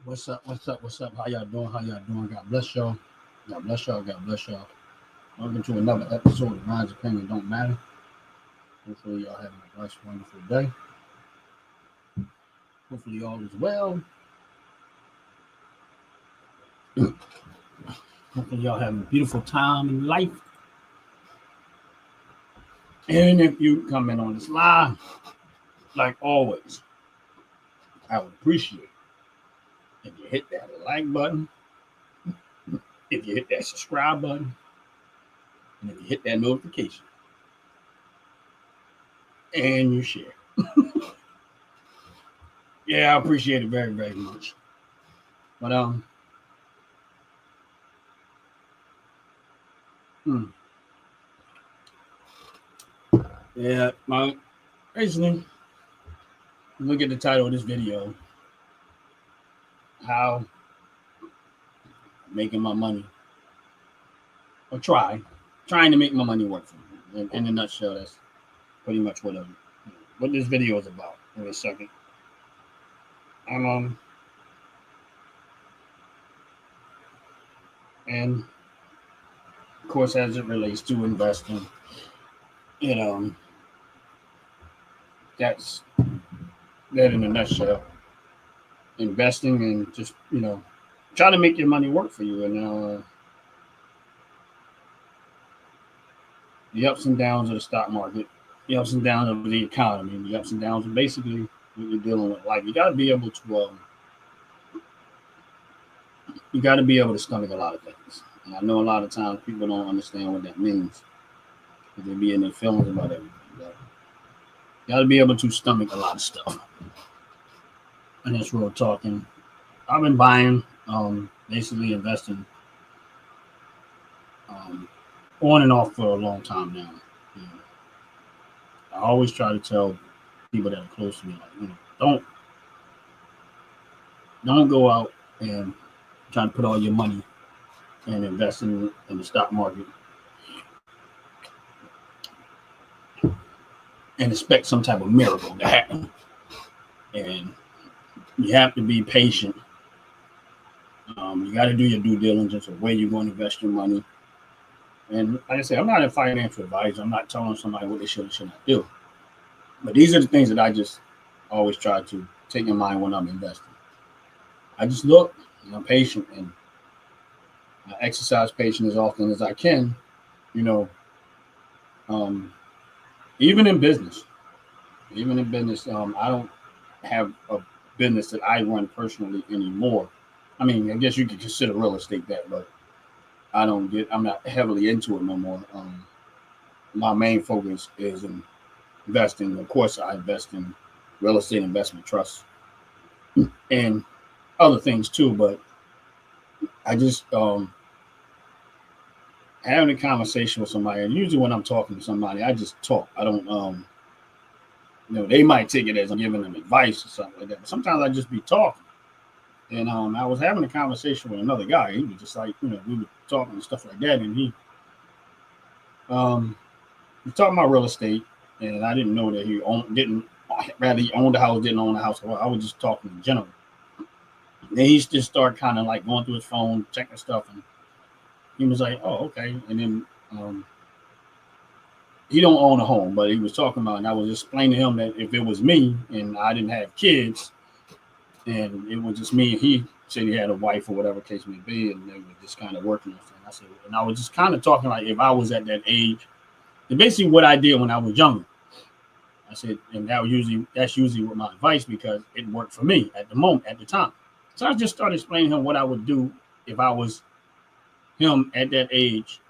What's up? What's up? What's up? How y'all doing? How y'all doing? God bless y'all. God bless y'all. God bless y'all. Welcome to another episode of Ryan's Opinion Don't Matter. Hopefully y'all having a blessed, wonderful day. Hopefully all is well. Hopefully y'all having a beautiful time in life. And if you come in on this live, like always, I would appreciate if you hit that like button, if you hit that subscribe button, and if you hit that notification, and you share. Yeah, I appreciate it very, very much. But hmm, yeah, basically, look at the title of this video: How making my money, or trying to make my money work for me. In a nutshell, that's pretty much what this video is about. In a second, and and of course, as it relates to investing, you know, that's that in a nutshell. Investing and just try to make your money work for you, and the ups and downs of the stock market, the ups and downs of the economy, the ups and downs of basically what you're dealing with. Like you got to be able to stomach a lot of things. And I know a lot of times people don't understand what that means because they be in their feelings about everything. But you got to be able to stomach a lot of stuff. And that's real talking. I've been buying, basically investing, um, on and off for a long time now. You know, I always try to tell people that are close to me, like, don't go out and try to put all your money and invest in the stock market and expect some type of miracle to happen. And you have to be patient. You got to do your due diligence of where you're going to invest your money. And like I said, I'm not a financial advisor. I'm not telling somebody what they should or should not do. But these are the things that I just always try to take in mind when I'm investing. I just look, and I'm patient, and I exercise patience as often as I can. You know, um, even in business, I don't have a business that I run personally anymore. I mean, I guess you could consider real estate that, but I'm not heavily into it no more. My main focus is in investing. Of course, I invest in real estate investment trusts and other things too, but I just having a conversation with somebody, and usually when I'm talking to somebody, I just talk. I don't they might take it as I'm giving them advice or something like that. But sometimes I just be talking. And I was having a conversation with another guy. He was just like, we were talking and stuff like that, and um we talking about real estate, and I didn't know that didn't rather he owned the house, didn't own the house. Well, I was just talking in general. And then he just started kind of like going through his phone, checking stuff, and he was like, "Oh, okay." And then he don't own a home, but he was talking about, and I was explaining to him that if it was me and I didn't have kids, and it was just me, and he said he had a wife or whatever case may be, and they were just kind of working on things. I said, and I was just kind of talking like if I was at that age, and basically what I did when I was younger. I said, and that's usually what my advice because it worked for me at the moment, at the time. So I just started explaining to him what I would do if I was him at that age.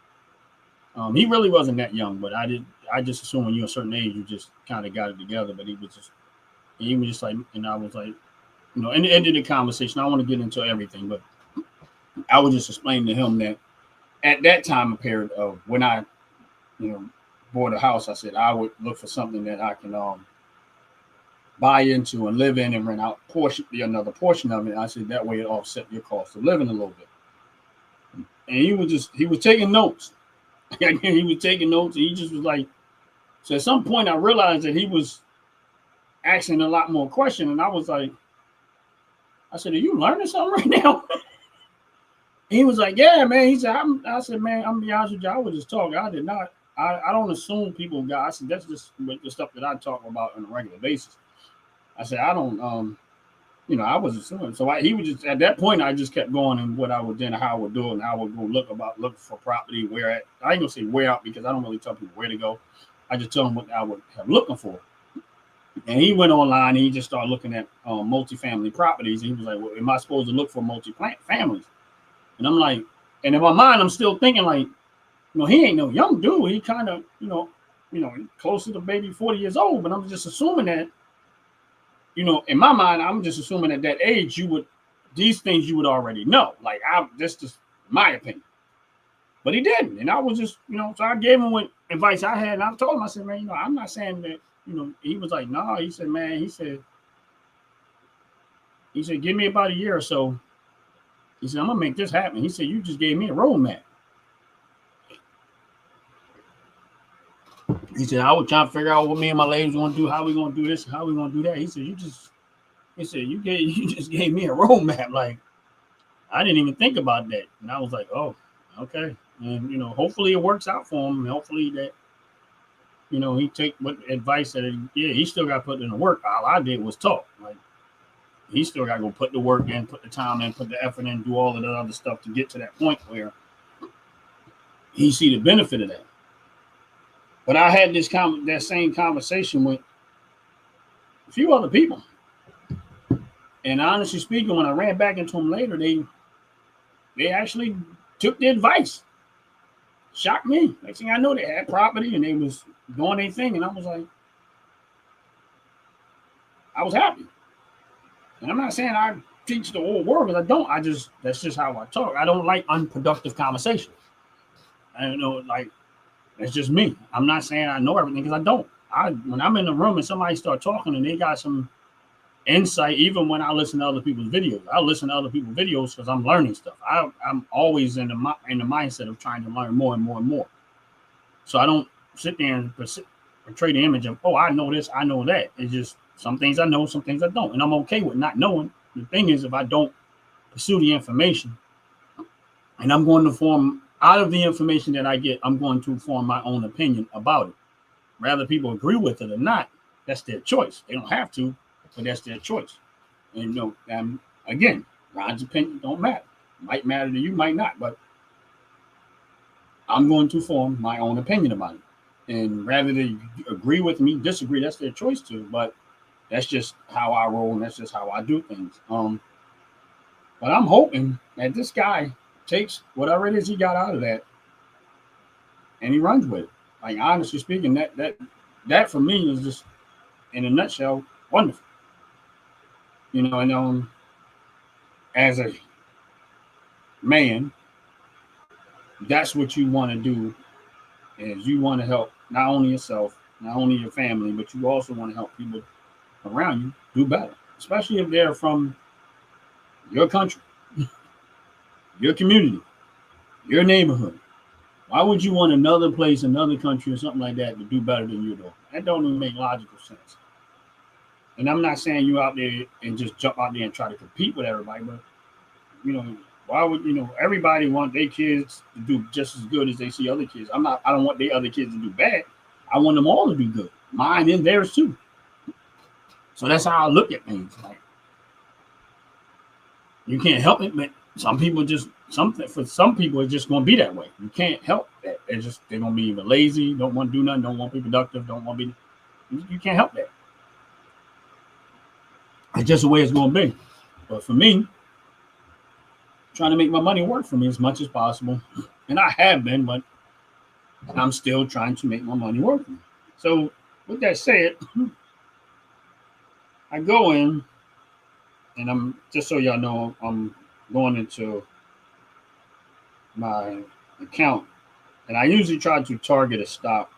He really wasn't that young, but I just assume when you're a certain age, you just kind of got it together. But he was just like, and I was like, in the end of the conversation, I want to get into everything, but I was just explaining to him that at that time period of when I, you know, bought a house, I said I would look for something that I can buy into and live in and rent out another portion of it. I said that way it offset your cost of living a little bit. And he was taking notes. He was taking notes, and he just was like, so at some point I realized that he was asking a lot more questions, and I I said, are you learning something right now? He was like, yeah, man. He said, I said, man, I'm gonna be honest with you. I was just talking. I did not. I don't assume people got. I said, that's just the stuff that I talk about on a regular basis. I said, I don't. I was assuming. So he was just at that point. I just kept going and what I would then how I would do it and how I would go look for property where at. I ain't gonna say where out because I don't really tell people where to go. I just tell them what I would have looking for. And he went online and he just started looking at multifamily properties. And he was like, well, am I supposed to look for families? And I'm like, and in my mind, I'm still thinking like, he ain't no young dude. He kind of, closer to maybe 40 years old. But I'm just assuming that, in my mind, I'm just assuming at that age, these things you would already know. Like, that's just my opinion. But he didn't. And I was just, so I gave him what advice I had. And I told him, I said, man, I'm not saying that, he was like, no, he said, man, he said, give me about a year or so. He said, I'm going to make this happen. He said, you just gave me a roadmap. He said, I was trying to figure out what me and my ladies want to do, how we going to do this, how we going to do that. He said, you just gave me a roadmap. Like, I didn't even think about that. And I was like, oh, okay. And, hopefully it works out for him. Hopefully that, he take what advice that, he still got put in the work. All I did was talk. Like, he still got to go put the work in, put the time in, put the effort in, do all of that other stuff to get to that point where he see the benefit of that. But I had that same conversation with a few other people. And honestly speaking, when I ran back into them later, they actually took the advice. Shocked me. Next thing I know, they had property and they was doing their thing. And I was like, I was happy. And I'm not saying I teach the whole world, because I don't. That's just how I talk. I don't like unproductive conversation. I don't know, like, that's just me. I'm not saying I know everything, because I don't. When I'm in the room and somebody start talking and they got some insight, even when I listen to other people's videos, I listen to other people's videos because I'm learning stuff. I'm always in the mindset of trying to learn more and more and more. So I don't sit there and portray the image of, oh, I know this, I know that. It's just some things I know, some things I don't. And I'm okay with not knowing. The thing is, if I don't pursue the information and I'm going to form out of the information that I get, I'm going to form my own opinion about it. Whether people agree with it or not, that's their choice. They don't have to, but that's their choice. And again, Ron's opinion don't matter. Might matter to you, might not, but I'm going to form my own opinion about it. And rather they agree with me, disagree, that's their choice too. But that's just how I roll, and that's just how I do things. But I'm hoping that this guy takes whatever it is he got out of that and he runs with it. Like, honestly speaking, that for me is just, in a nutshell, wonderful. And as a man, that's what you want to do, is you want to help not only yourself, not only your family, but you also want to help people around you do better, especially if they're from your country, your community, your neighborhood. Why would you want another place, another country, or something like that to do better than you do? That don't even make logical sense. And I'm not saying you out there and just jump out there and try to compete with everybody, but why would everybody want their kids to do just as good as they see other kids? I don't want their other kids to do bad. I want them all to do good. Mine and theirs too. So that's how I look at things. Like, you can't help it, but some people it's just going to be that way. You can't help that. They're going to be either lazy, don't want to do nothing, don't want to be productive, don't want to be. You can't help that. It's just the way it's going to be. But for me, trying to make my money work for me as much as possible, and I have been, but I'm still trying to make my money work for me. So with that said, I go in, and I'm just so y'all know, I'm going into my account, and I usually try to target a stock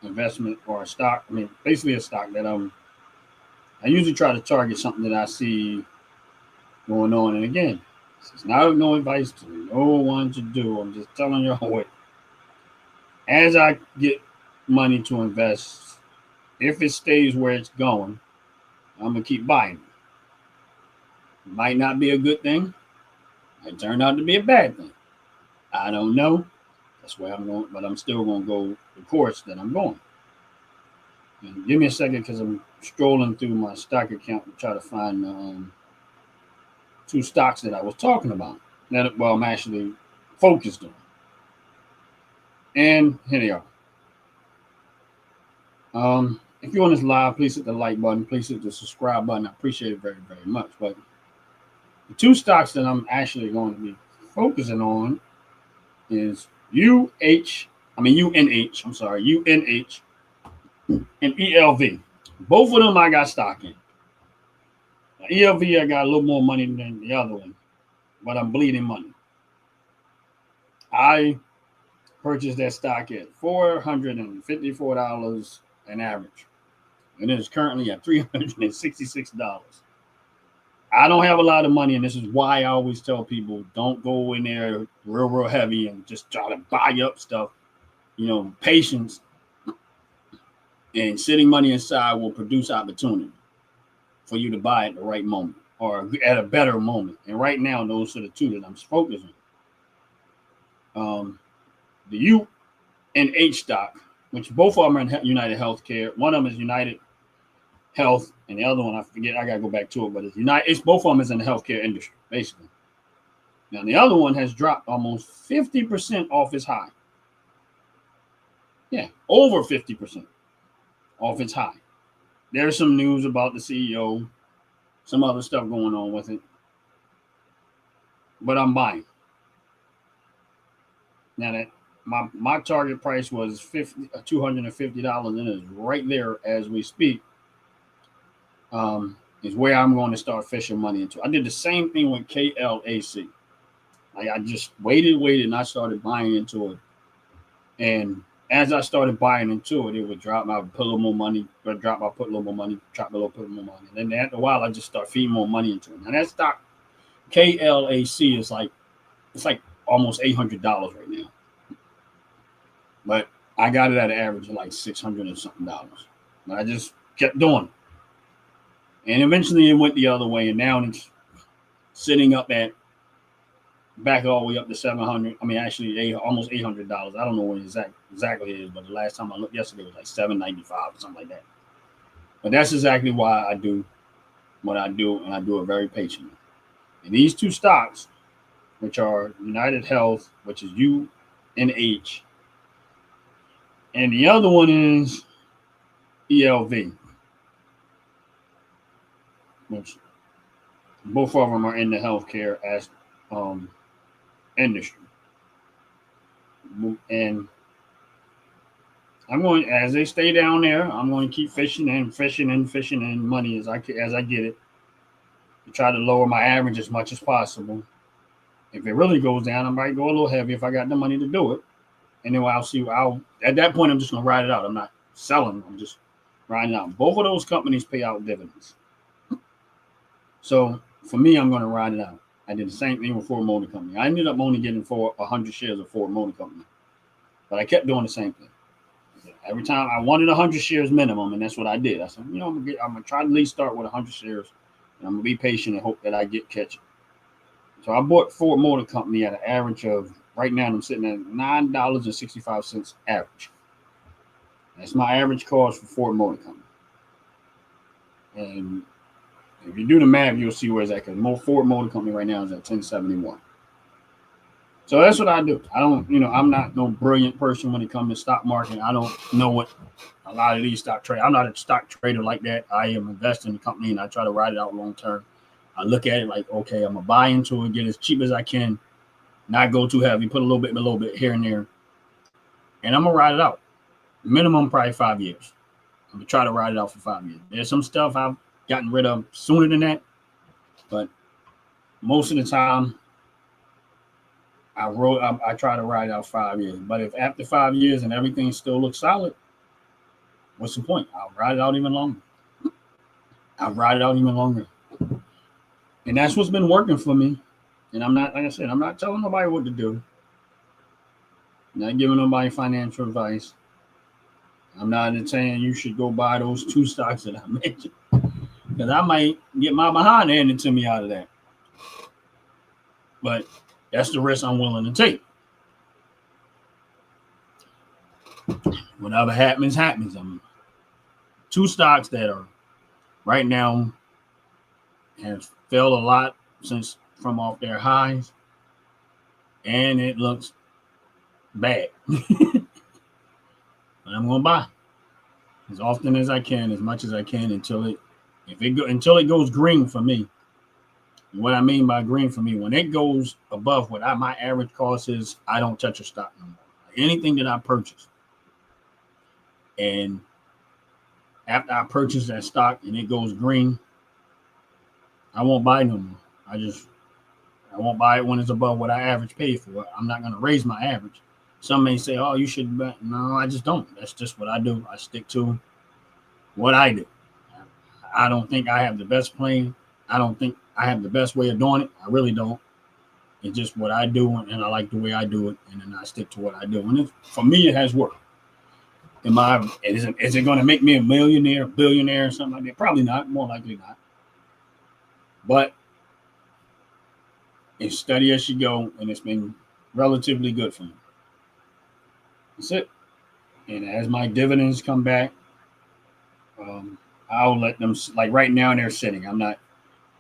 investment or a stock. I mean, basically a stock that I usually try to target something that I see going on. And again, it's not no advice to no one to do. I'm just telling you what. As I get money to invest, if it stays where it's going, I'm gonna keep buying it. Might not be a good thing. Might turn out to be a bad thing. I don't know. That's where I'm going, but I'm still going to go the course that I'm going. And give me a second because I'm scrolling through my stock account to try to find two stocks that I was talking about. That well, I'm actually focused on. And here they are. If you're on this live, please hit the like button. Please hit the subscribe button. I appreciate it very, very much. But the two stocks that I'm actually going to be focusing on is UNH, and ELV. Both of them I got stock in. Now, ELV, I got a little more money than the other one, but I'm bleeding money. I purchased that stock at $454 an average, and it is currently at $366. I don't have a lot of money, and this is why I always tell people don't go in there real heavy and just try to buy up stuff. Patience and sitting money inside will produce opportunity for you to buy at the right moment or at a better moment. And right now, those are the two that I'm focusing on. The UNH stock, which both of them are in United Healthcare. One of them is United Health, and the other one I forget. I gotta go back to it, but it's both of them is in the healthcare industry, basically. Now the other one has dropped almost 50% off its high. Yeah, over 50% off its high. There's some news about the CEO, some other stuff going on with it, but I'm buying. Now that my target price was $250, and it's right there as we speak. Is where I'm going to start fishing money into. I did the same thing with KLAC. I just waited, and I started buying into it. And as I started buying into it, it would drop. I would put a little more money, drop. I put a little more money, drop a little, put a little more money. And then after a while, I just start feeding more money into it. Now that stock, KLAC, is like almost $800 right now. But I got it at an average of like $600 and something dollars. But I just kept doing it. And eventually it went the other way, and now it's sitting up at back all the way up to $700. I mean, actually, almost $800. I don't know what exactly it is, but the last time I looked yesterday was like $795 or something like that. But that's exactly why I do what I do, and I do it very patiently. And these two stocks, which are United Health, which is UNH, and the other one is ELV, which both of them are in the healthcare industry. And I'm going, as they stay down there, I'm going to keep fishing in money as I get it, to try to lower my average as much as possible. If it really goes down, I might go a little heavy if I got the money to do it. And then at that point, I'm just going to ride it out. I'm not selling. I'm just riding it out. Both of those companies pay out dividends. So for me, I'm going to ride it out. I did the same thing with Ford Motor Company. I ended up only getting 100 shares of Ford Motor Company, but I kept doing the same thing. Every time I wanted 100 shares minimum, and that's what I did. I said, I'm gonna try to at least start with 100 shares, and I'm gonna be patient and hope that I catch it. So I bought Ford Motor Company at an average of, right now I'm sitting at $9.65 average. That's my average cost for Ford Motor Company. And if you do the math, you'll see where it's at. Because Ford Motor Company right now is at 1071. So that's what I do. I don't, I'm not no brilliant person when it comes to stock market. I don't know what a lot of these stock traders. I'm not a stock trader like that. I am investing in the company, and I try to ride it out long term. I look at it like, okay, I'm gonna buy into it, get as cheap as I can, not go too heavy, put a little bit here and there, and I'm gonna ride it out. Minimum probably 5 years. I'm gonna try to ride it out for 5 years. There's some stuff I've gotten rid of sooner than that, but most of the time I try to ride out 5 years. But if after 5 years and everything still looks solid, what's the point? I'll ride it out even longer. And that's what's been working for me. And I'm not, like I said, I'm not telling nobody what to do. I'm not giving nobody financial advice. I'm not saying you should go buy those two stocks that I mentioned, because I might get my behind handed to me out of that. But that's the risk I'm willing to take. Whatever happens, happens. I'm two stocks that are right now have fell a lot since from off their highs, and it looks bad. But I'm gonna buy as often as I can, as much as I can until it goes green for me. And what I mean by green for me, when it goes above what my average cost is, I don't touch a stock no more. Anything that I purchase, and after I purchase that stock and it goes green, I won't buy no more. I won't buy it when it's above what I average paid for. I'm not gonna raise my average. Some may say, "Oh, you should," bet. No, I just don't. That's just what I do. I stick to what I do. I don't think I have the best plan. I don't think I have the best way of doing it. I really don't. It's just what I do, and I like the way I do it, and then I stick to what I do. And for me, it has worked. Is it going to make me a millionaire, billionaire, or something like that? Probably not. More likely not. But it's steady as you go, and it's been relatively good for me. That's it. And as my dividends come back, I'll let them, like right now they're sitting. I'm not,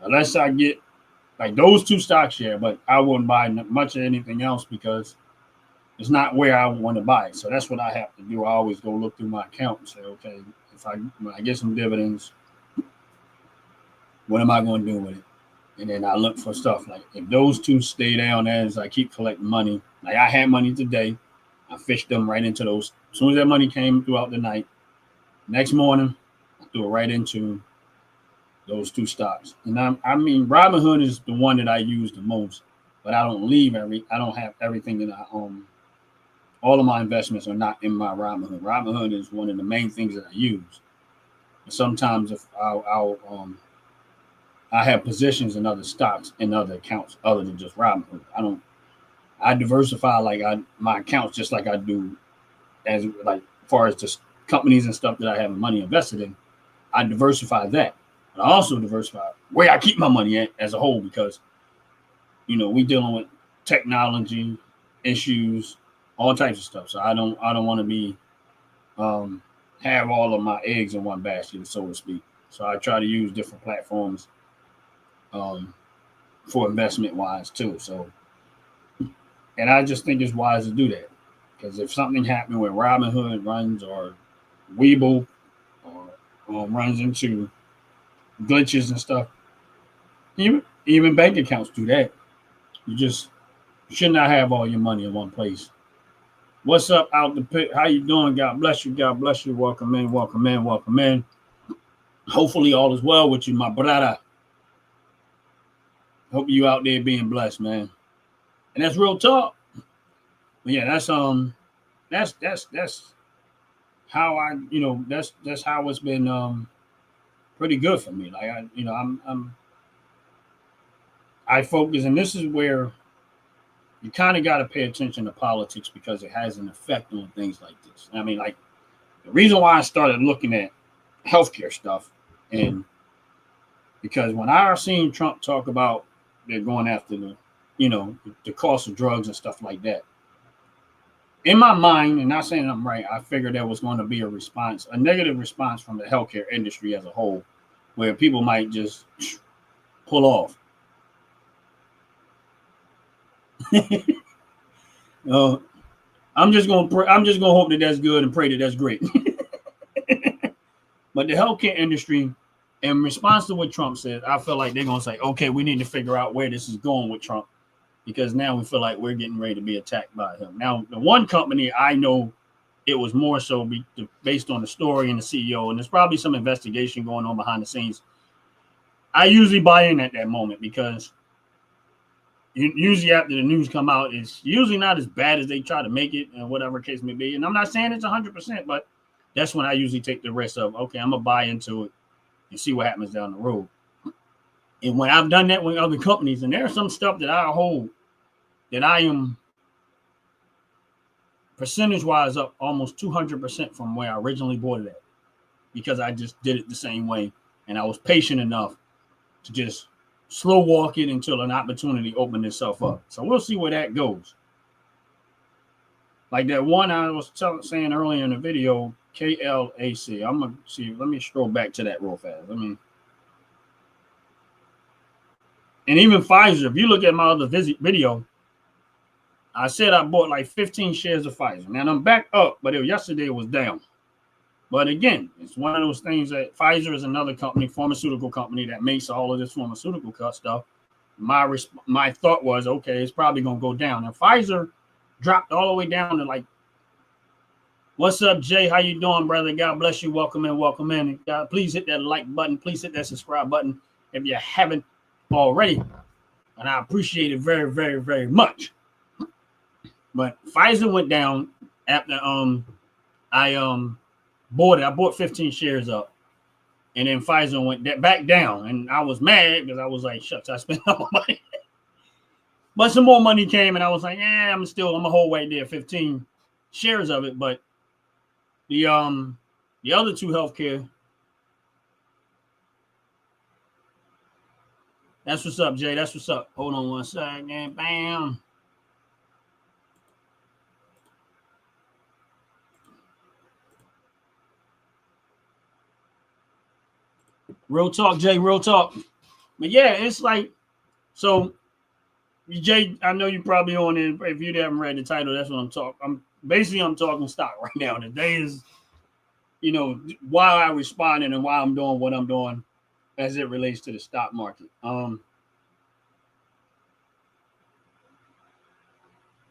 unless I get like those two stocks, yeah, but I wouldn't buy much of anything else because it's not where I want to buy it. So that's what I have to do. I always go look through my account and say, okay, when I get some dividends, what am I going to do with it? And then I look for stuff like if those two stay down as I keep collecting money, like I had money today, I fished them right into those. As soon as that money came throughout the night, next morning, I threw it right into those two stocks. And I mean, Robinhood is the one that I use the most, but I don't have everything that I own. All of my investments are not in my Robinhood. Robinhood is one of the main things that I use. And sometimes if I have positions in other stocks in other accounts other than just Robinhood. I diversify my accounts just like I do as far as just companies and stuff that I have money invested in. I diversify that. But I also diversify where I keep my money at as a whole because, we dealing with technology issues, all types of stuff. So I don't want to be have all of my eggs in one basket, so to speak. So I try to use different platforms for investment wise too. So, and I just think it's wise to do that because if something happened when Robinhood runs or Webull or runs into glitches and stuff, even bank accounts do that. You should not have all your money in one place. What's up out the pit? How you doing? God bless you. God bless you. Welcome in. Welcome in. Welcome in. Hopefully all is well with you, my brother. Hope you out there being blessed, man. And that's real talk. But yeah, that's how that's how it's been pretty good for me. Like I focus, and this is where you kind of got to pay attention to politics because it has an effect on things like this. I mean, like the reason why I started looking at healthcare stuff, and because when I seen Trump talk about they're going after the cost of drugs and stuff like that, in my mind, and not saying I'm right, I figured there was going to be a negative response from the healthcare industry as a whole, where people might just pull off. I'm just gonna hope that that's good and pray that that's great. But the healthcare industry, in response to what Trump said, I feel like they're gonna say, okay, we need to figure out where this is going with Trump, because now we feel like we're getting ready to be attacked by him. Now, the one company I know, it was more so based on the story and the CEO, and there's probably some investigation going on behind the scenes. I usually buy in at that moment because usually after the news come out, it's usually not as bad as they try to make it, and whatever case may be. And I'm not saying it's 100%, but that's when I usually take the risk of, okay, I'm gonna buy into it and see what happens down the road. And when I've done that with other companies, and there's some stuff that I hold that I am percentage-wise up almost 200% from where I originally bought it at, because I just did it the same way, and I was patient enough to just slow walk it until an opportunity opened itself up. So we'll see where that goes. Like that one I was saying earlier in the video, KLAC. I'm gonna see. Let me scroll back to that real fast. And even Pfizer. If you look at my other video, I said I bought like 15 shares of Pfizer. Now I'm back up, but yesterday it was down. But again, it's one of those things that Pfizer is another company, pharmaceutical company that makes all of this pharmaceutical stuff. My thought was, okay, it's probably gonna go down. And Pfizer dropped all the way down to like, what's up, Jay? How you doing, brother? God bless you. Welcome in, welcome in. God, please hit that like button. Please hit that subscribe button if you haven't already. And I appreciate it very, very, very much. But Pfizer went down after I bought it. I bought 15 shares up. And then Pfizer went back down. And I was mad because I was like, shucks, I spent all my money. But some more money came, and I was like, I'm a whole way there, 15 shares of it. But the other two healthcare. That's what's up, Jay. That's what's up. Hold on one second. Bam. Real talk, Jay. Real talk. But yeah, it's like, so Jay, I know you probably on it. If you haven't read the title, that's what I'm talking. I'm talking stock right now. Today is, why I responded and why I'm doing what I'm doing as it relates to the stock market.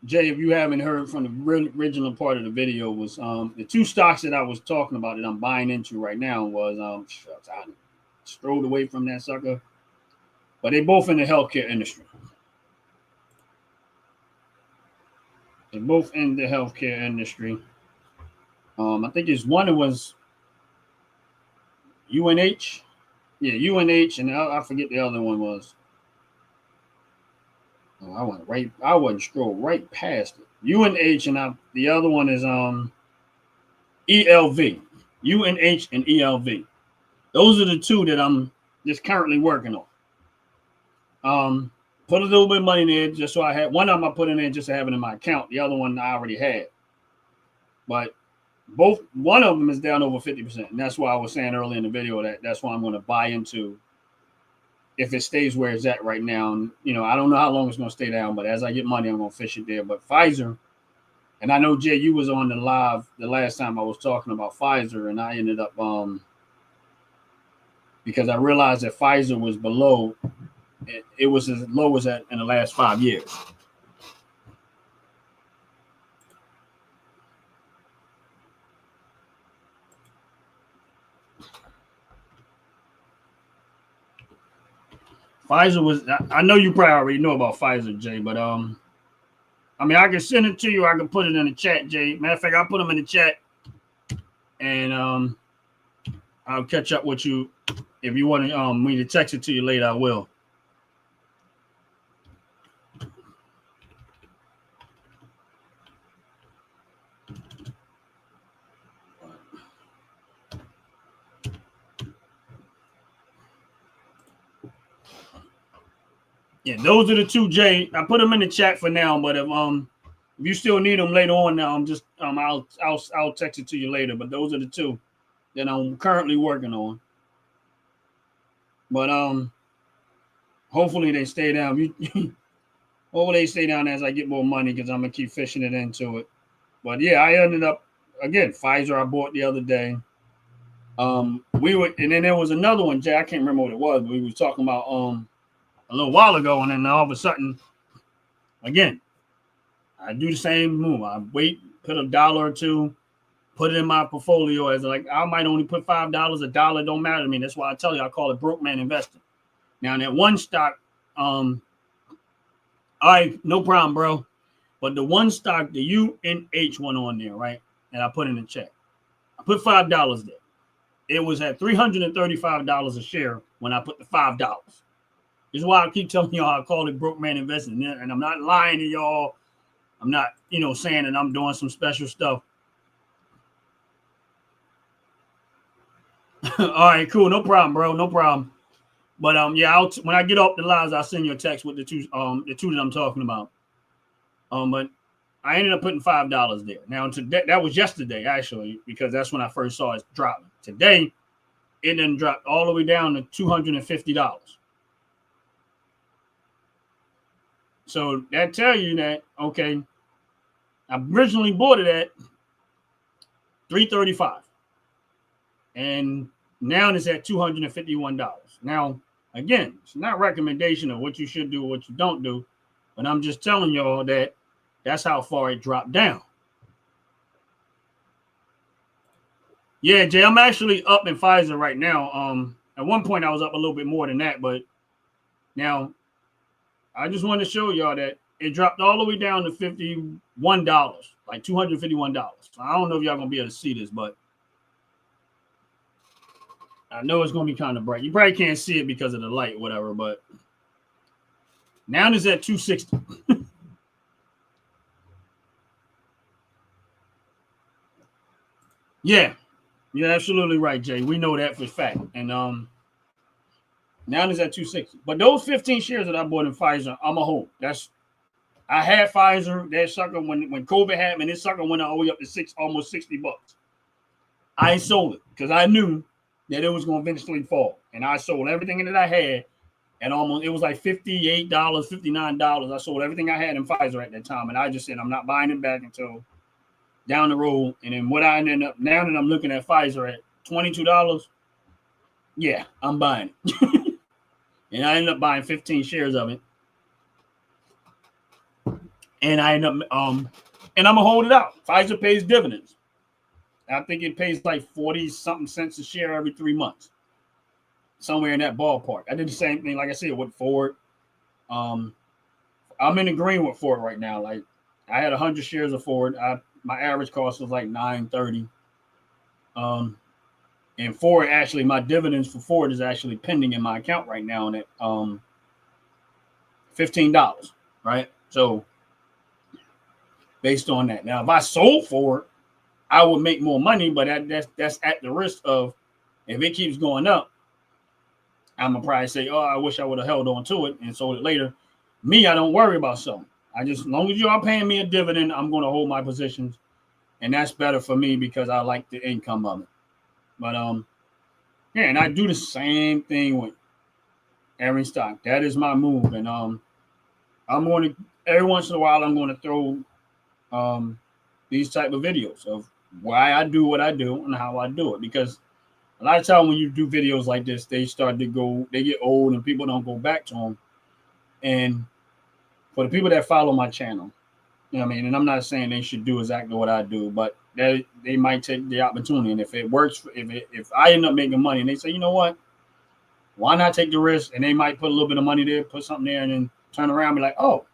Jay, if you haven't heard from the original part of the video, was the two stocks that I was talking about that I'm buying into right now was I strolled away from that sucker, but they both in the healthcare industry. They're both in the healthcare industry. I think it's one that was UNH. Yeah, UNH, and I forget the other one was. Oh, I went scroll right past it. UNH and the other one is ELV. UNH and ELV. Those are the two that I'm just currently working on. Put a little bit of money in there just so I had one of them I put in there just to have it in my account. The other one I already had. But one of them is down over 50%. And that's why I was saying earlier in the video that's why I'm going to buy into if it stays where it's at right now. And, I don't know how long it's going to stay down, but as I get money, I'm going to fish it there. But Pfizer, and I know, Jay, you was on the live the last time I was talking about Pfizer, and I ended up, because I realized that Pfizer was below, it was as low as that in the last 5 years. Pfizer was, I know you probably already know about Pfizer, Jay, but I can send it to you. I can put it in the chat, Jay. Matter of fact, I'll put them in the chat, and I'll catch up with you. If you want me to text it to you later, I will. Yeah, those are the two, Jay. I put them in the chat for now, but if you still need them later on, now I'm just I'll text it to you later. But those are the two that I'm currently working on. But hopefully they stay down. Hopefully they stay down as I get more money because I'm gonna keep fishing it into it. But yeah, I ended up again Pfizer I bought the other day. And then there was another one, Jay. I can't remember what it was, but we were talking about a little while ago, and then all of a sudden, again, I do the same move. I wait, put $1 or $2, put it in my portfolio as like I might only put $5, $1, don't matter to me. That's why I tell you I call it broke man investing. Now in that one stock, all right, no problem, bro. But the one stock, the UNH one on there, right? And I put in the check. I put $5 there. It was at $335 a share when I put the $5. This is why I keep telling y'all I call it broke man investing. And I'm not lying to y'all. I'm not, saying that I'm doing some special stuff. All right, cool. No problem, bro. No problem. But yeah, when I get off the lines, I'll send you a text with the two that I'm talking about. But I ended up putting $5 there. Now today, that was yesterday actually, because that's when I first saw it dropping. Today, it then dropped all the way down to $250. So that tell you that, okay, I originally bought it at $335, and now it's at $251. Now, again, it's not a recommendation of what you should do or what you don't do, but I'm just telling y'all that that's how far it dropped down. Yeah, Jay, I'm actually up in Pfizer right now. At one point I was up a little bit more than that, but now I just want to show y'all that it dropped all the way down to $51, like $251. So I don't know if y'all gonna be able to see this, but I know it's gonna be kind of bright. You probably can't see it because of the light, whatever, but now it's at 260. Yeah, you're absolutely right, Jay. We know that for a fact. And now it's at 260. But those 15 shares that I bought in Pfizer, I'm a hold. I had Pfizer. That sucker when COVID happened, this sucker went all the way up to almost $60. I sold it because I knew that it was going to eventually fall, and I sold everything that I had. And it was like $58, $59. I sold everything I had in Pfizer at that time, and I just said I'm not buying it back until down the road. And then what I ended up, now that I'm looking at Pfizer at $22, yeah, I'm buying it. And I ended up buying 15 shares of it. And I end up and I'm gonna hold it out. Pfizer pays dividends. I think it pays like 40 something cents a share every 3 months. Somewhere in that ballpark. I did the same thing, like I said, with Ford. I'm in the green with Ford right now. Like I had 100 shares of Ford. My average cost was like $9.30. And Ford, actually, my dividends for Ford is actually pending in my account right now at $15, right? So based on that. Now, if I sold Ford, I would make more money, but that's at the risk of, if it keeps going up, I'm gonna probably say, oh, I wish I would have held on to it and sold it later. Me, I don't worry about something. As long as you are paying me a dividend, I'm gonna hold my positions, and that's better for me because I like the income of it. But yeah, and I do the same thing with every stock. That is my move, and I'm going to, every once in a while I'm going to throw these type of videos of why I do what I do and how I do it, because a lot of times when you do videos like this, they get old and people don't go back to them. And for the people that follow my channel, you know what I mean, and I'm not saying they should do exactly what I do, but they might take the opportunity. And if it works, if I end up making money and they say, you know what, why not take the risk? And they might put a little bit of money there, put something there, and then turn around and be like, oh,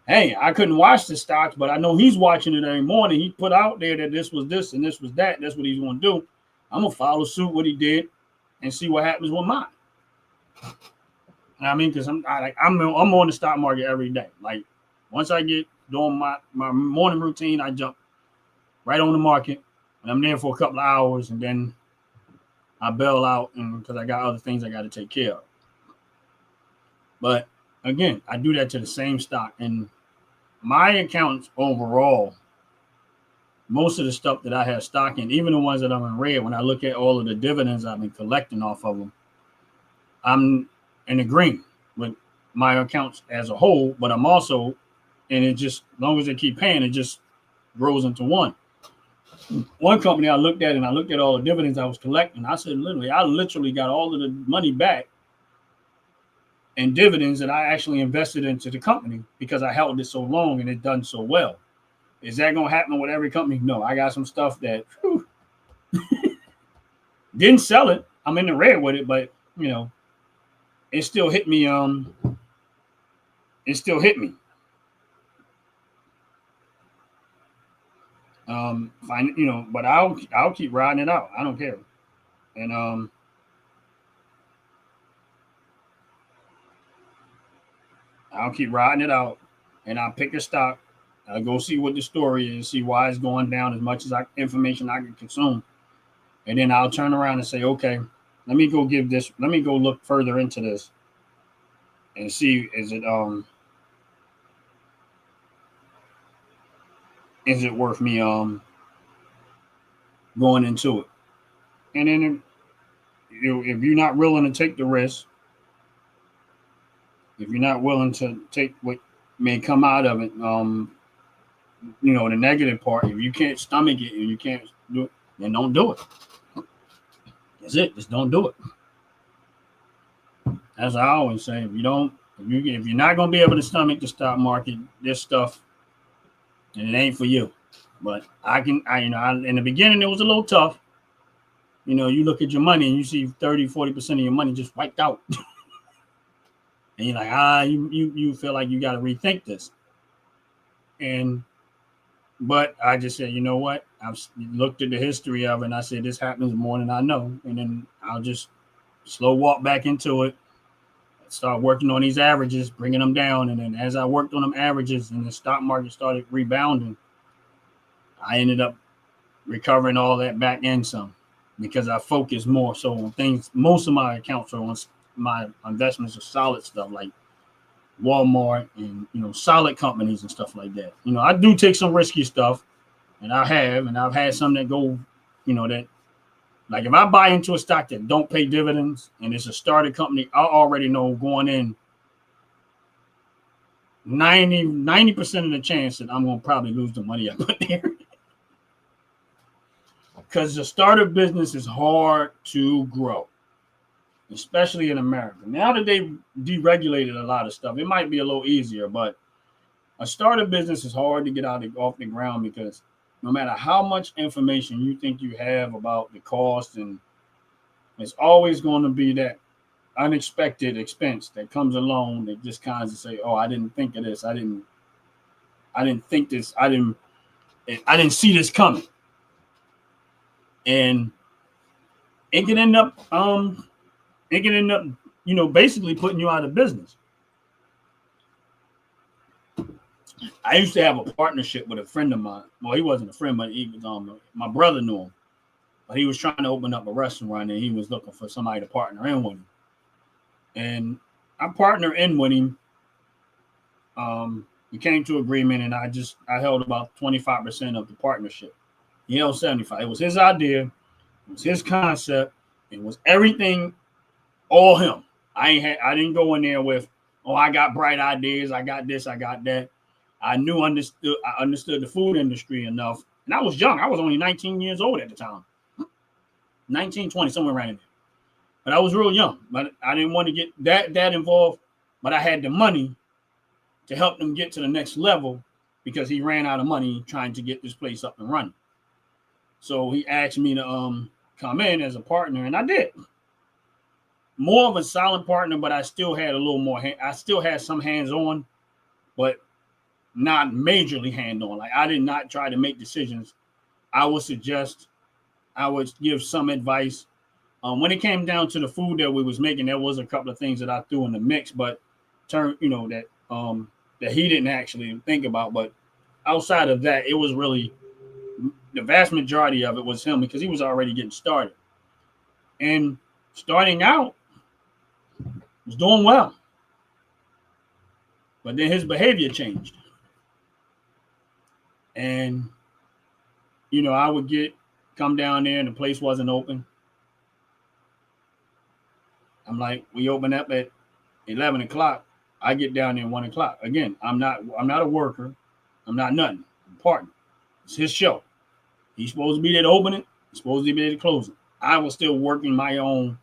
hey, I couldn't watch the stocks, but I know he's watching it every morning. He put out there that this was this and this was that. That's what he's going to do. I'm going to follow suit what he did and see what happens with mine. I mean, because I'm on the stock market every day. Like, once I get doing my morning routine, I jump right on the market, and I'm there for a couple of hours, and then I bail out, and because I got other things I got to take care of. But again, I do that to the same stock, and my accounts overall, most of the stuff that I have stock in, even the ones that I'm in red, when I look at all of the dividends I've been collecting off of them, I'm in the green with my accounts as a whole, but I'm also, and it just, as long as they keep paying, it just grows into one. One company I looked at, and I looked at all the dividends I was collecting. I said, I literally got all of the money back in dividends that I actually invested into the company because I held it so long and it done so well. Is that going to happen with every company? No, I got some stuff that didn't sell it. I'm in the red with it, but you know, it still hit me. It still hit me. But I'll keep riding it out. I don't care. And I'll keep riding it out, and I'll pick a stock. I'll go see what the story is, see why it's going down as much as information I can consume. And then I'll turn around and say, okay, Let me go give this. Let me go look further into this and see is it worth me going into it. And then if you're not willing to take the risk, if you're not willing to take what may come out of it, the negative part, if you can't stomach it and you can't do it, then don't do it. That's it. Just don't do it. As I always say, if you're not gonna be able to stomach the stock market, this stuff, and it ain't for you. But in the beginning it was a little tough. You look at your money and you see 30-40% of your money just wiped out. And you're like, you feel like you got to rethink this. But I just said, you know what? I've looked at the history of it, and I said, this happens more than I know. And then I'll just slow walk back into it, start working on these averages, bringing them down. And then as I worked on them averages and the stock market started rebounding, I ended up recovering all that back and some, because I focused more so on things. Most of my accounts are on my investments are solid stuff like Walmart and solid companies and stuff like that. I do take some risky stuff, and I've had some that go, that, like, if I buy into a stock that don't pay dividends and it's a started company, I already know going in 90% of the chance that I'm gonna probably lose the money I put there. Because the startup business is hard to grow, especially in America. Now that they've deregulated a lot of stuff, it might be a little easier, but a startup business is hard to get off the ground, because no matter how much information you think you have about the cost, and it's always going to be that unexpected expense that comes along that just kind of say, oh, I didn't think of this. I didn't think this. I didn't see this coming. And it can end up basically putting you out of business. I used to have a partnership with a friend of mine. Well, he wasn't a friend, but he was my brother knew him. But he was trying to open up a restaurant, and he was looking for somebody to partner in with him. And I partnered in with him. We came to agreement, and I held about 25% of the partnership. He held 75%. It was his idea. It was his concept. It was everything, all him. I didn't go in there with, oh, I got bright ideas. I got this. I got that. I understood the food industry enough. And I was young. I was only 19 years old at the time. 19, 20, somewhere around there. But I was real young. But I didn't want to get that involved. But I had the money to help them get to the next level, because he ran out of money trying to get this place up and running. So he asked me to come in as a partner, and I did. More of a solid partner, but I still had a little more. I still had some hands on, but not majorly hand on. Like, I did not try to make decisions. I would suggest, I would give some advice. When it came down to the food that we was making, there was a couple of things that I threw in the mix, but that he didn't actually think about. But outside of that, it was really the vast majority of it was him, because he was already getting started. And starting out, was doing well. But then his behavior changed. And, I would come down there and the place wasn't open. I'm like, we open up at 11 o'clock. I get down there at 1 o'clock. Again, I'm not a worker. I'm not nothing. I'm a partner. It's his show. He's supposed to be there to open it. He's supposed to be there to close it. I was still working my own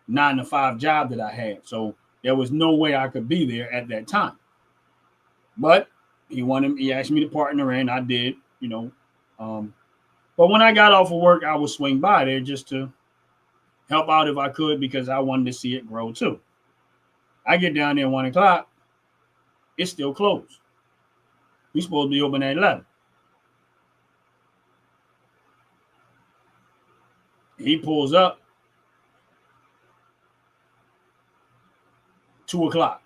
9-to-5 job that I had. So there was no way I could be there at that time. But he asked me to partner in. I did, but when I got off of work, I would swing by there just to help out if I could, because I wanted to see it grow too. I get down there at 1 o'clock. It's still closed. We're supposed to be open at 11. He pulls up 2 o'clock.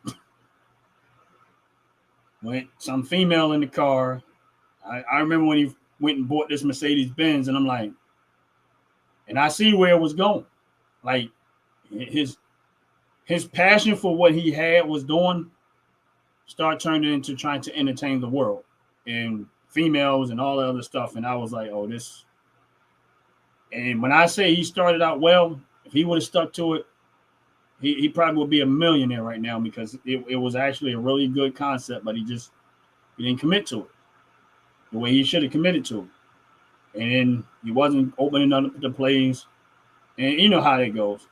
Went some female in the car. I remember when he went and bought this Mercedes Benz, and I'm like, and I see where it was going. Like, his passion for what he was doing start turning into trying to entertain the world and females and all the other stuff. And I was like, oh, this. And when I say he started out well, if he would have stuck to it, he probably would be a millionaire right now, because it was actually a really good concept, but he didn't commit to it the way he should have committed to it. And then he wasn't opening up the plays. And you know how that goes.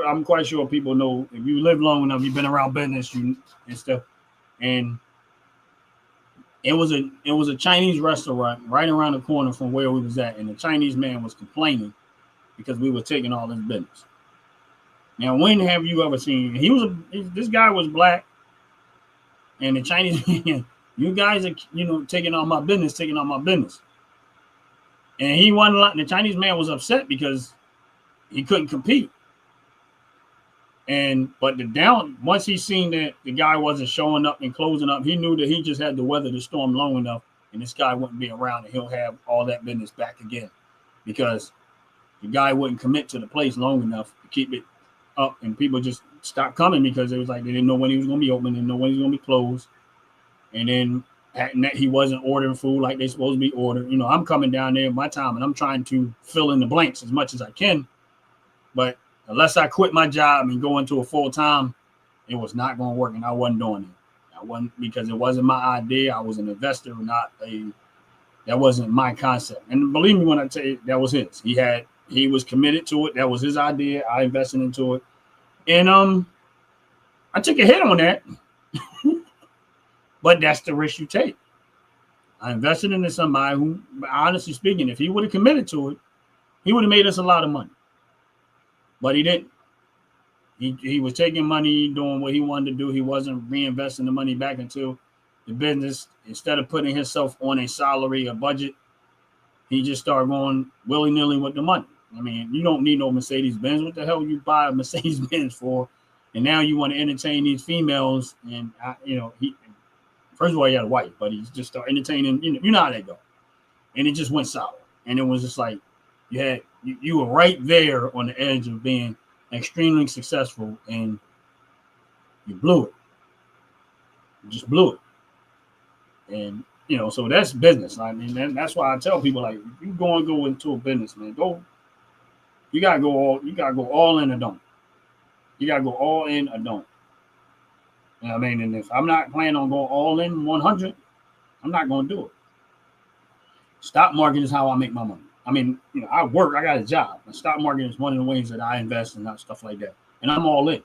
I'm quite sure people know, if you live long enough, you've been around business and stuff. And it was a Chinese restaurant right around the corner from where we was at, and the Chinese man was complaining because we were taking all his business. Now, when have you ever seen? This guy was black, and the Chinese man, you guys are taking all my business, and he wasn't. The Chinese man was upset because he couldn't compete. But once he seen that the guy wasn't showing up and closing up, he knew that he just had to weather the storm long enough, and this guy wouldn't be around, and he'll have all that business back again, because the guy wouldn't commit to the place long enough to keep it up, and people just stopped coming because it was like they didn't know when he was going to be open, they didn't know when he was going to be closed, and then he wasn't ordering food like they're supposed to be ordered. I'm coming down there in my time, and I'm trying to fill in the blanks as much as I can, but unless I quit my job and go into a full-time, it was not going to work, and I wasn't doing it. I wasn't, because it wasn't my idea. I was an investor, that wasn't my concept. And believe me when I tell you, that was his. He was committed to it. That was his idea. I invested into it. And I took a hit on that. But that's the risk you take. I invested into somebody who, honestly speaking, if he would have committed to it, he would have made us a lot of money. But he didn't. He was taking money, doing what he wanted to do. He wasn't reinvesting the money back into the business. Instead of putting himself on a salary, a budget, he just started going willy-nilly with the money. I mean, you don't need no Mercedes-Benz. What the hell you buy a Mercedes-Benz for? And now you want to entertain these females. And, first of all, he had a wife, but he just started entertaining. You know how they go. And it just went sour. And it was just like you were right there on the edge of being extremely successful, and you blew it. You just blew it. And, so that's business. I mean, that's why I tell people, like, if you go into a business, man, you gotta go all in or don't. You gotta go all in or don't. You know what I mean? And if I'm not planning on going all in 100, I'm not going to do it. Stock market is how I make my money. I mean, I work, I got a job. The stock market is one of the ways that I invest in stuff like that. And I'm all in.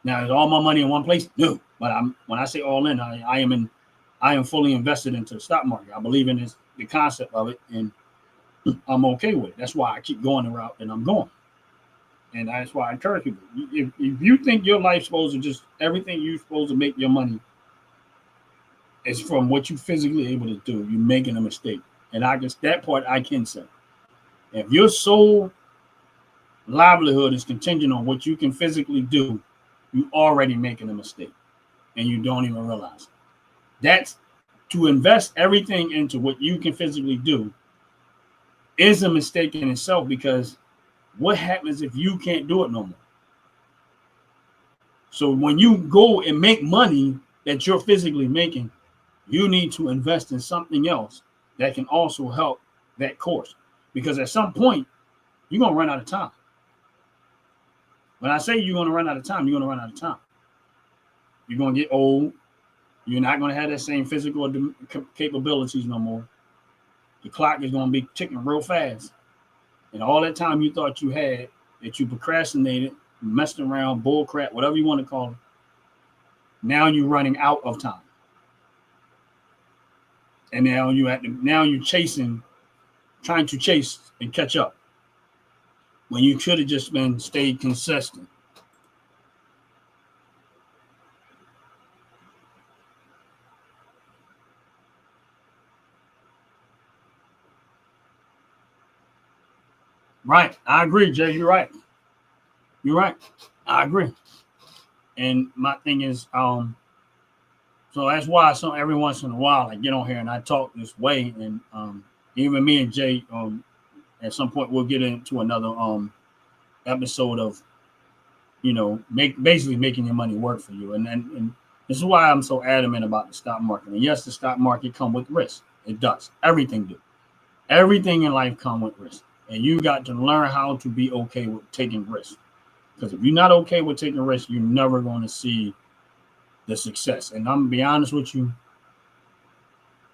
Now, is all my money in one place? No. But when I say all in, I am fully invested into the stock market. I believe in the concept of it, and I'm okay with it. That's why I keep going the route that I'm going. And that's why I encourage people. If you think your life's supposed to just, everything you're supposed to make your money is from what you're physically able to do, you're making a mistake. And that part I can say. If your sole livelihood is contingent on what you can physically do, you're already making a mistake, and you don't even realize it. That's to invest everything into what you can physically do is a mistake in itself, because what happens if you can't do it no more? So when you go and make money that you're physically making, you need to invest in something else that can also help that course. Because at some point, you're going to run out of time. When I say you're going to run out of time, you're going to run out of time. You're going to get old. You're not going to have that same physical capabilities no more. The clock is going to be ticking real fast. And all that time you thought you had, that you procrastinated, messed around, bull crap, whatever you want to call it, now you're running out of time. And now you're trying to chase and catch up, when you should have just stayed consistent. Right. I agree, Jay. You're right. I agree. And my thing is, so that's why every once in a while I get on here and I talk this way. And even me and Jay, at some point we'll get into another episode of basically making your money work for you. And this is why I'm so adamant about the stock market. And yes, the stock market come with risk. It does. Everything do. Everything in life come with risk. And you got to learn how to be okay with taking risks. Because if you're not okay with taking risks, you're never going to see the success. And I'm going to be honest with you,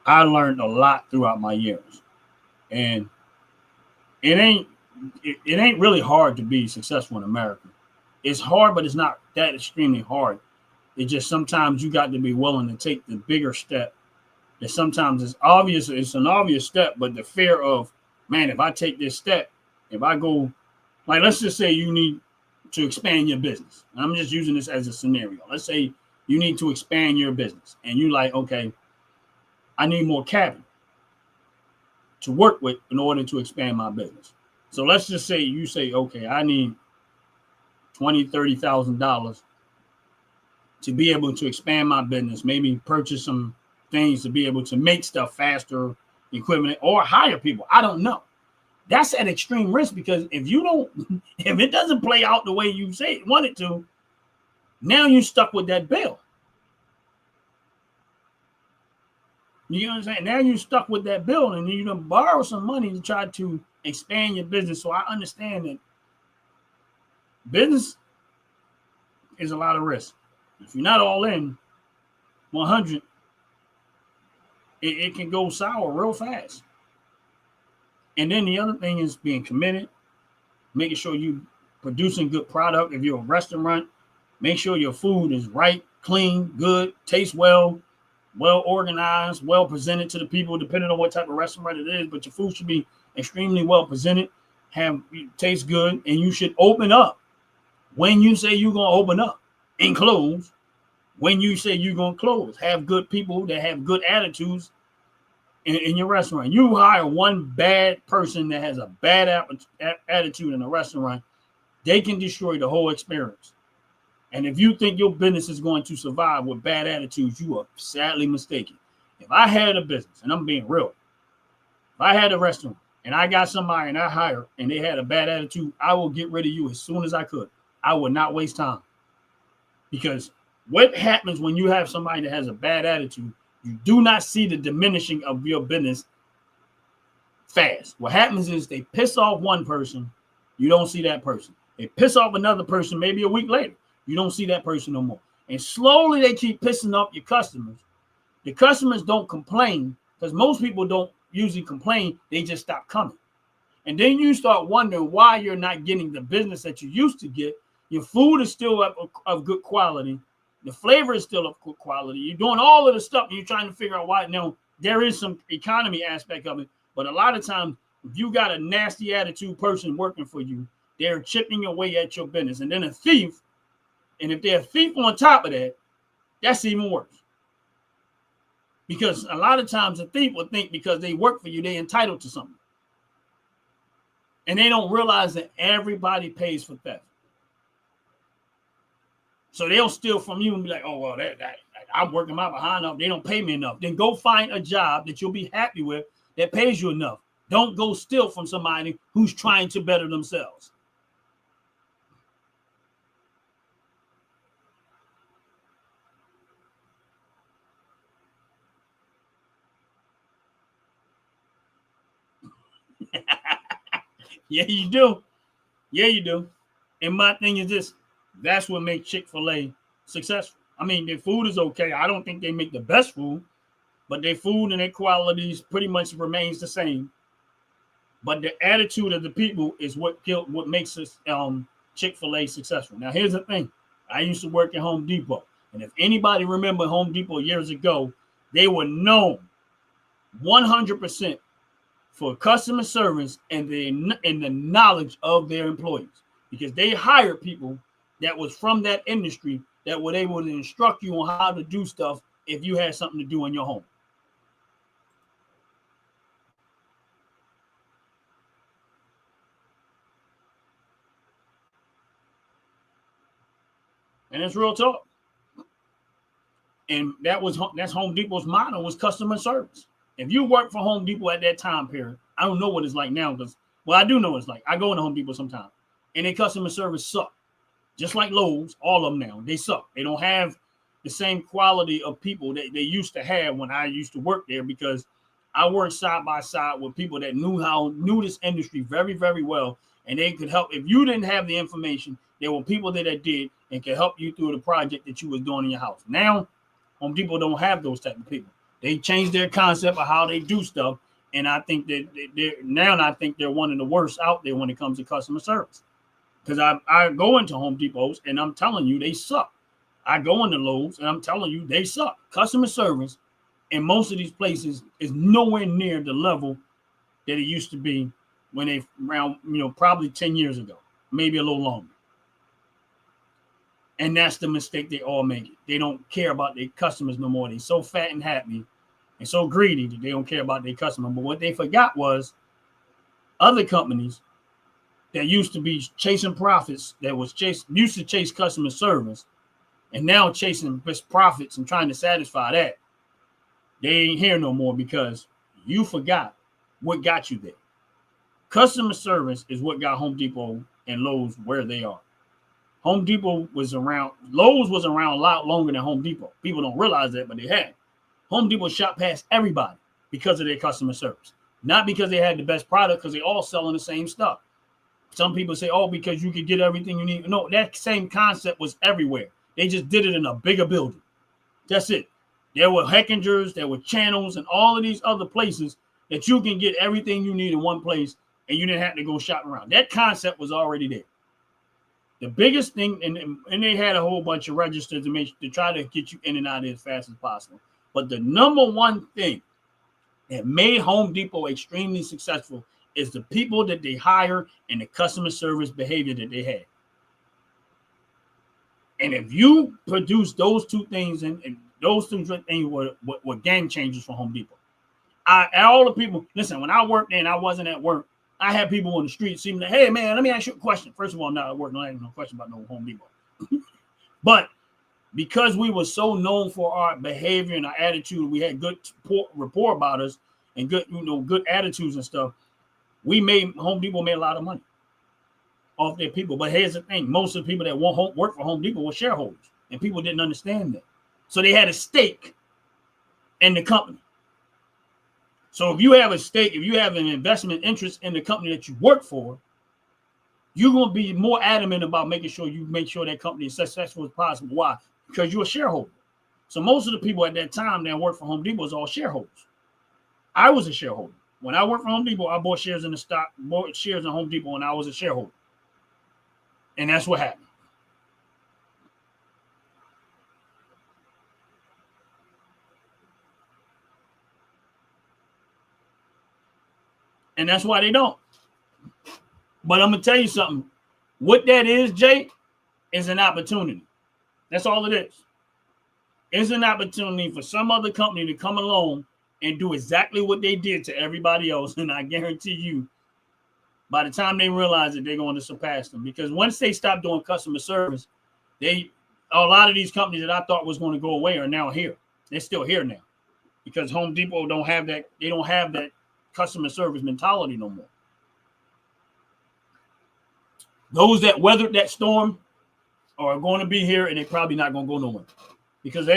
I learned a lot throughout my years. And it ain't really hard to be successful in America. It's hard, but it's not that extremely hard. It's just sometimes you got to be willing to take the bigger step. That sometimes it's obvious, it's an obvious step, but the fear of, man, if I take this step, if I go, like, let's just say you need to expand your business. And I'm just using this as a scenario. Let's say you need to expand your business and you like, okay, I need more capital to work with in order to expand my business. So let's just say you say, okay, I need $20,000, $30,000 to be able to expand my business, maybe purchase some things to be able to make stuff faster, equipment, or hire people. I don't know. That's at extreme risk, because if it doesn't play out the way you say want it to, now you're stuck with that bill. You know what I'm saying? Now you're stuck with that bill, and you're going to borrow some money to try to expand your business. So I understand that business is a lot of risk. If you're not all in 100, it can go sour real fast. And then the other thing is being committed, making sure you're producing good product. If you're a restaurant, make sure your food is right, clean, good, tastes well organized, well presented to the people, depending on what type of restaurant it is. But your food should be extremely well presented, taste good, and you should open up when you say you're going to open up, and close when you say you're going to close. Have good people that have good attitudes in your restaurant. You hire one bad person that has a bad attitude in a restaurant, they can destroy the whole experience. And if you think your business is going to survive with bad attitudes, you are sadly mistaken. If I had a business, and I'm being real, if I had a restaurant and I got somebody and I hire and they had a bad attitude, I will get rid of you as soon as I could. I would not waste time. Because what happens when you have somebody that has a bad attitude, you do not see the diminishing of your business fast. What happens is they piss off one person, you don't see that person. They piss off another person maybe a week later, you don't see that person no more. And slowly they keep pissing off your customers. The customers don't complain, because most people don't usually complain. They just stop coming. And then you start wondering why you're not getting the business that you used to get. Your food is still of good quality. The flavor is still of good quality. You're doing all of the stuff, and you're trying to figure out why. Now, there is some economy aspect of it, but a lot of times, if you got a nasty attitude person working for you, they're chipping away at your business. And then a thief, and if they're a thief on top of that, that's even worse. Because a lot of times a thief will think because they work for you, they're entitled to something. And they don't realize that everybody pays for theft. So they'll steal from you and be like, oh, well, I'm working my behind up. They don't pay me enough. Then go find a job that you'll be happy with that pays you enough. Don't go steal from somebody who's trying to better themselves. Yeah, you do. Yeah, you do. And my thing is this. That's what makes Chick-fil-A successful. I mean, their food is okay. I don't think they make the best food, but their food and their qualities pretty much remains the same. But the attitude of the people is what makes us Chick-fil-A successful. Now, here's the thing. I used to work at Home Depot. And if anybody remember Home Depot years ago, they were known 100% for customer service and the knowledge of their employees, because they hired people that was from that industry that were able to instruct you on how to do stuff if you had something to do in your home. And it's real talk. And that's Home Depot's motto, was customer service. If you work for Home Depot at that time period, I don't know what it's like now, because, well, I do know what it's like. I go into Home Depot sometimes, and their customer service sucks. just like Lowe's, all of them now, they suck. They don't have the same quality of people that they used to have when I used to work there, because I worked side by side with people that knew this industry very, very well, and they could help. If you didn't have the information, there were people that did and could help you through the project that you was doing in your house. Now, Home Depot don't have those type of people. They changed their concept of how they do stuff, and I think that I think they're one of the worst out there when it comes to customer service. Because I go into Home Depots and I'm telling you they suck. I go into Lowe's and I'm telling you they suck. Customer service in most of these places is nowhere near the level that it used to be when they around, probably 10 years ago, maybe a little longer. And that's the mistake they all make. They don't care about their customers no more. They're so fat and happy and so greedy that they don't care about their customer. But what they forgot was other companies that used to be chasing profits, that used to chase customer service, and now chasing just profits and trying to satisfy that, they ain't here no more because you forgot what got you there. Customer service is what got Home Depot and Lowe's where they are. Home Depot was around, Lowe's was around a lot longer than Home Depot. People don't realize that, but they had. Home Depot shot past everybody because of their customer service. Not because they had the best product, because they all selling the same stuff. Some people say, oh, because you could get everything you need. No, that same concept was everywhere. They just did it in a bigger building. That's it. There were Heckingers, there were Channels, and all of these other places that you can get everything you need in one place, and you didn't have to go shopping around. That concept was already there. The biggest thing, and they had a whole bunch of registers to try to get you in and out of it as fast as possible. But the number one thing that made Home Depot extremely successful is the people that they hire and the customer service behavior that they had. And if you produce those two things, and those two things were game changers for Home Depot. All the people, listen, when I worked there and I wasn't at work, I had people on the street seeming like, hey, man, let me ask you a question. First of all, not at work, no question about no Home Depot. But because we were so known for our behavior and our attitude, we had good rapport about us and good, good attitudes and stuff. Home Depot made a lot of money off their people. But here's the thing. Most of the people that work for Home Depot were shareholders, and people didn't understand that. So they had a stake in the company. So if you have a stake, if you have an investment interest in the company that you work for, you're going to be more adamant about making sure that company is successful as possible. Why? Because you're a shareholder. So most of the people at that time that worked for Home Depot was all shareholders. I was a shareholder. When I worked for Home Depot, I bought shares in the stock, bought shares in Home Depot when I was a shareholder. And that's what happened. And that's why they don't. But I'm going to tell you something. What that is, Jay, is an opportunity. That's all it is. It's an opportunity for some other company to come along and do exactly what they did to everybody else. And I guarantee you, by the time they realize it, they're going to surpass them. Because once they stop doing customer service, a lot of these companies that I thought was going to go away are now here. They're still here now. Because Home Depot don't have that customer service mentality no more. Those that weathered that storm are going to be here, and they're probably not going to go nowhere. Because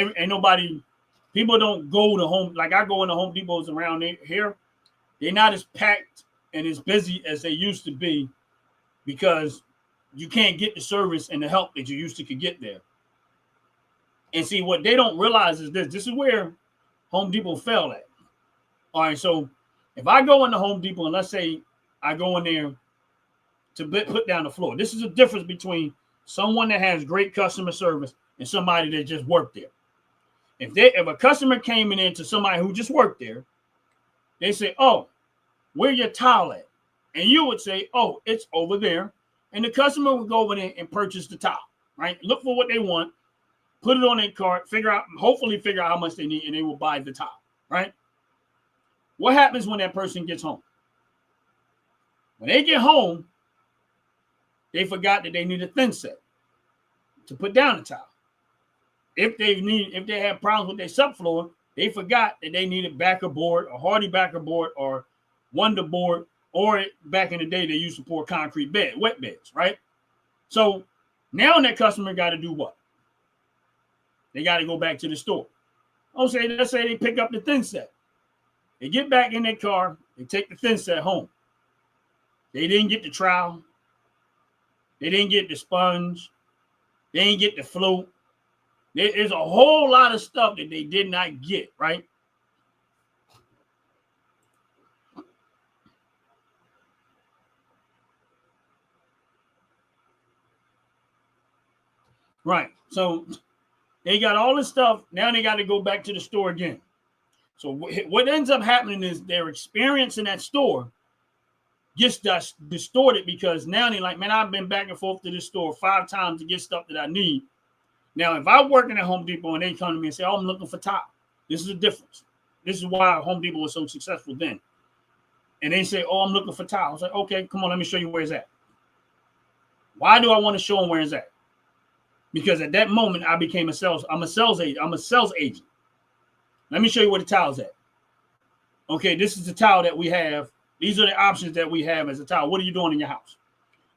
people don't go to home, like I go into Home Depots around here. They're not as packed and as busy as they used to be, because you can't get the service and the help that you used to could get there. And see, what they don't realize is this is where Home Depot fell at. All right, so if I go into Home Depot and let's say I go in there to put down the floor, this is the difference between someone that has great customer service and somebody that just worked there. If a customer came in to somebody who just worked there, they say, oh, where your towel at? And you would say, oh, it's over there. And the customer would go over there and purchase the towel, right? Look for what they want, put it on their cart, hopefully figure out how much they need, and they will buy the towel, right? What happens when that person gets home? When they get home, they forgot that they need a thin set to put down the towel. If they have problems with their subfloor, they forgot that they needed backer board or hardy backer board or wonder board, or back in the day they used to pour concrete wet beds, right? So Now that customer got to do what? They got to go back to the store. Let's say they pick up the thin set. They get back in their car. They take the thin set home. They didn't get the trowel. They didn't get the sponge. They didn't get the float. There's a whole lot of stuff that they did not get, right? Right. So they got all this stuff. Now they got to go back to the store again. So what ends up happening is their experience in that store gets distorted because now they're like, man, I've been back and forth to this store 5 times to get stuff that I need. Now, if I'm working at Home Depot and they come to me and say, oh, I'm looking for tile, this is the difference. This is why Home Depot was so successful then. And they say, oh, I'm looking for tile. I was like, okay, come on, let me show you where it's at. Why do I want to show them where it's at? Because at that moment, I'm a sales agent. Let me show you where the tile's at. Okay, this is the tile that we have. These are the options that we have as a tile. What are you doing in your house?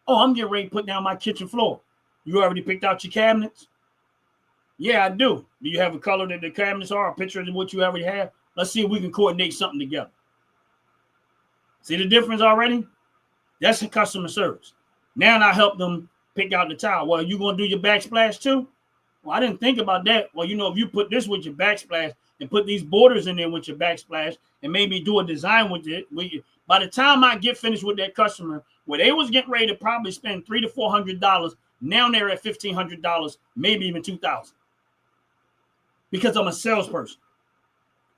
Oh, I'm getting ready to put down my kitchen floor. You already picked out your cabinets? Yeah, I do. Do you have a color that the cabinets are, a picture of what you already have? Let's see if we can coordinate something together. See the difference already? That's the customer service. Now I help them pick out the tile. Well, you going to do your backsplash too? Well, I didn't think about that. Well, if you put this with your backsplash and put these borders in there with your backsplash and maybe do a design with it, by the time I get finished with that customer, where they was getting ready to probably spend $300 to $400, now they're at $1,500, maybe even $2,000. Because I'm a salesperson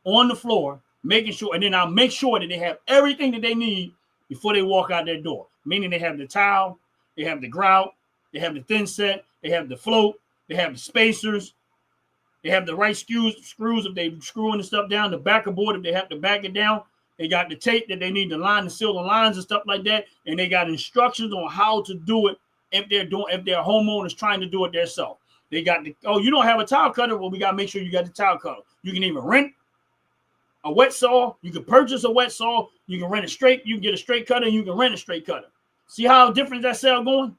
on the floor, making sure, and then I'll make sure that they have everything that they need before they walk out their door. Meaning they have the towel, they have the grout, they have the thin set, they have the float, they have the spacers, they have the right screws if they're screwing the stuff down, the backer board if they have to back it down. They got the tape that they need to line to seal the lines and stuff like that. And they got instructions on how to do it if their homeowners trying to do it themselves. They got you don't have a tile cutter? Well, we got to make sure you got the tile cutter. You can even rent a wet saw. You can purchase a wet saw. You can rent you can get a straight cutter and you can rent a straight cutter. See how different that sale going?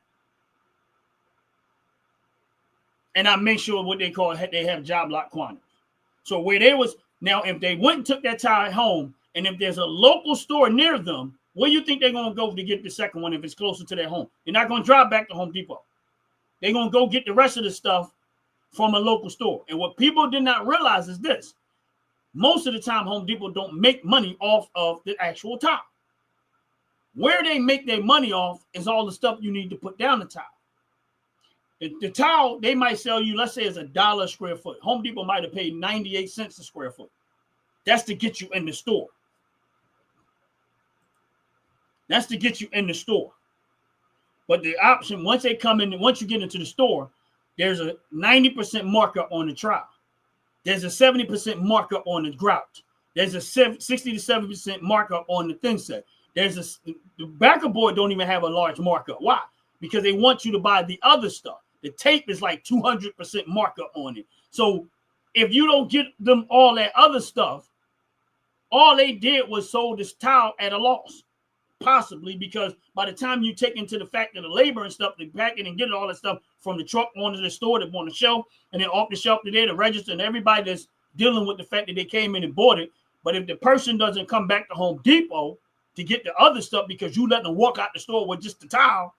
And I make sure what they have job lot quantities. So where they was, now if they went and took that tile home, and if there's a local store near them, where do you think they're going to go to get the second one if it's closer to their home? They're not going to drive back to Home Depot. They're going to go get the rest of the stuff from a local store. And what people did not realize is this. Most of the time, Home Depot don't make money off of the actual tile. Where they make their money off is all the stuff you need to put down the tile. The tile, they might sell you, let's say it's $1 a square foot. Home Depot might have paid 98 cents a square foot. That's to get you in the store. That's to get you in the store. But the option, once you get into the store, there's a 90% markup on the trowel. There's a 70% markup on the grout. There's a 60 to 70% markup on the thin set. The backer board don't even have a large markup. Why? Because they want you to buy the other stuff. The tape is like 200% markup on it. So if you don't get them all that other stuff, all they did was sold this tile at a loss. Possibly because by the time you take into the fact of the labor and stuff, they pack it and get all that stuff from the truck onto the store, to on the shelf, and then off the shelf to there to register, and everybody that's dealing with the fact that they came in and bought it. But if the person doesn't come back to Home Depot to get the other stuff because you let them walk out the store with just the tile,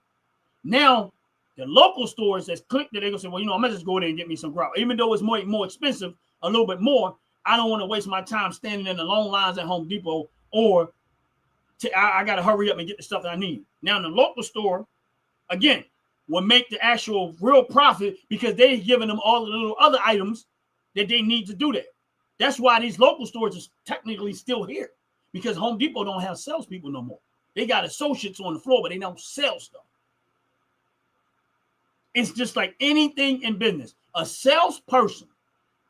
now the local stores that's clicked that, they're gonna say, well, I'm gonna just go there and get me some grout. Even though it's more expensive, a little bit more, I don't want to waste my time standing in the long lines at Home Depot, or I got to hurry up and get the stuff that I need. Now, in the local store, again, will make the actual real profit because they're giving them all the little other items that they need to do that. That's why these local stores are technically still here, because Home Depot don't have salespeople no more. They got associates on the floor, but they don't sell stuff. It's just like anything in business. A salesperson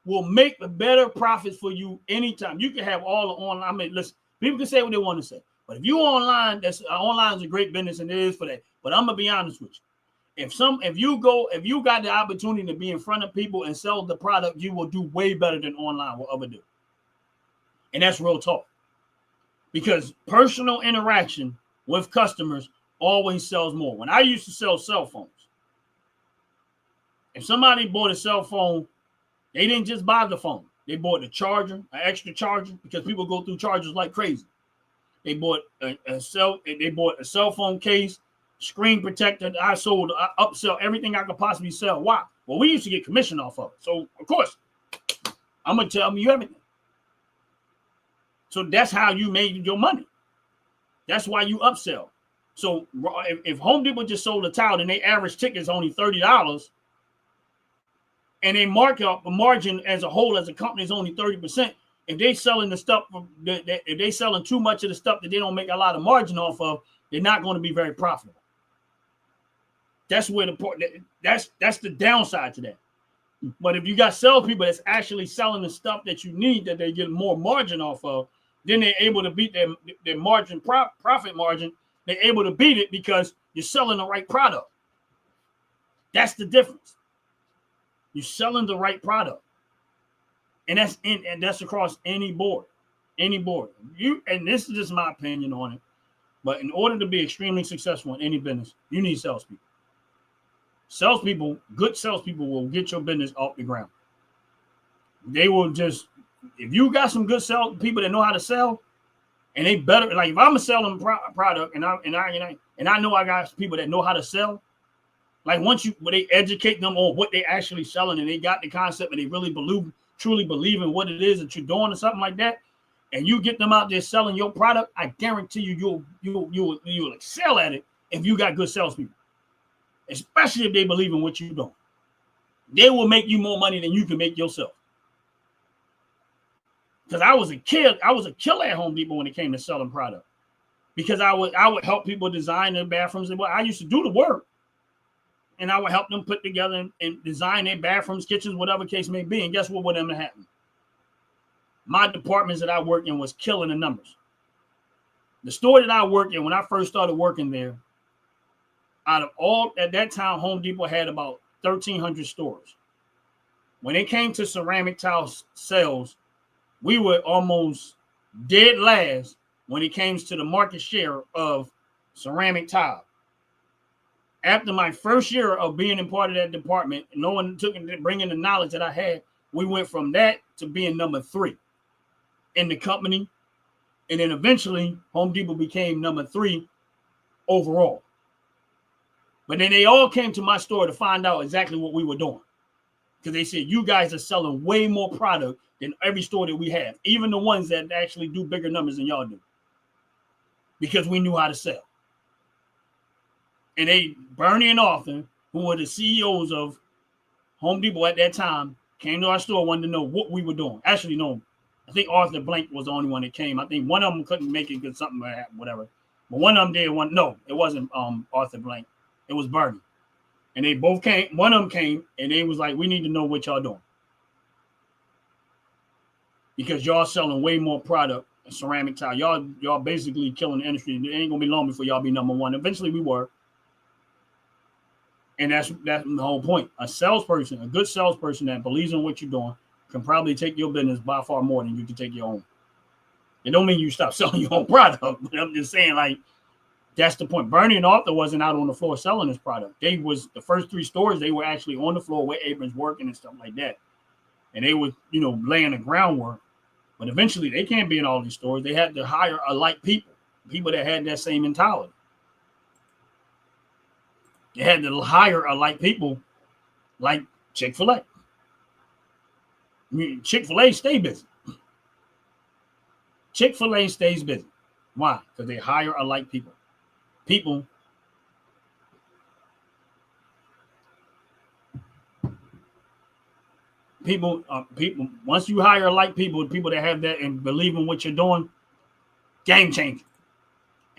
will make a better profit for you anytime. You can have all the online. I mean, listen, people can say what they want to say. But if you online, online is a great business, and it is for that. But I'm gonna be honest with you. If you got the opportunity to be in front of people and sell the product, you will do way better than online will ever do. And that's real talk. Because personal interaction with customers always sells more. When I used to sell cell phones, If somebody bought a cell phone, they didn't just buy the phone. They bought the charger, an extra charger, because people go through chargers like crazy. They bought a cell phone case, screen protector. I upsell everything I could possibly sell. Why? Well, we used to get commission off of it. So of course, I'm gonna tell you everything. So that's how you made your money. That's why you upsell. So if Home Depot just sold a towel and their average ticket is only $30, and they mark up the margin as a whole as a company is only 30%, if they selling the stuff, if they selling too much of the stuff that they don't make a lot of margin off of, they're not going to be very profitable. That's where that's the downside to that. But if you got salespeople that's actually selling the stuff that you need, that they get more margin off of, then they're able to beat their margin, profit margin. They're able to beat it because you're selling the right product. That's the difference. You're selling the right product. And that's across any board. And this is just my opinion on it. But in order to be extremely successful in any business, you need salespeople. Good salespeople will get your business off the ground. They will just, if you got some good people that know how to sell, and they better, like if I'm selling product and I know I got people that know how to sell, like when they educate them on what they actually selling and they got the concept and they really truly believe in what it is that you're doing or something like that, and you get them out there selling your product, I guarantee you'll excel at it if you got good salespeople. Especially if they believe in what you're doing. They will make you more money than you can make yourself. Because I was a killer at Home Depot when it came to selling product. Because I would help people design their bathrooms. I used to do the work. And I would help them put together and design their bathrooms, kitchens, whatever case may be. And guess what would happen? My departments that I worked in was killing the numbers. The store that I worked in, when I first started working there, out of all, at that time, Home Depot had about 1,300 stores. When it came to ceramic tile sales, we were almost dead last when it came to the market share of ceramic tile. After my first year of being in part of that department, no one bringing the knowledge that I had, we went from that to being number 3 in the company. And then eventually, Home Depot became number 3 overall. But then they all came to my store to find out exactly what we were doing. Because they said, you guys are selling way more product than every store that we have. Even the ones that actually do bigger numbers than y'all do. Because we knew how to sell. And Bernie and Arthur, who were the CEOs of Home Depot at that time, came to our store, wanted to know what we were doing. Actually, no, I think Arthur Blank was the only one that came. I think one of them couldn't make it because something happened, whatever. But one of them did. No, it wasn't Arthur Blank. It was Bernie. And they both came. One of them came, and they was like, we need to know what y'all doing. Because y'all selling way more product than ceramic tile. Y'all basically killing the industry. It ain't going to be long before y'all be number 1. Eventually, we were. And that's the whole point. A good salesperson that believes in what you're doing can probably take your business by far more than you can take your own. It don't mean you stop selling your own product. But I'm just saying, like, that's the point. Bernie and Arthur wasn't out on the floor selling this product. They was the first 3 stores. They were actually on the floor with aprons working and stuff like that. And they were, laying the groundwork. But eventually they can't be in all these stores. They had to hire people that had that same mentality. They had to hire people like Chick-fil-A. Chick-fil-A stay busy. Chick-fil-A stays busy. Why? Because they hire people. People once you hire people that have that and believe in what you're doing, game changer.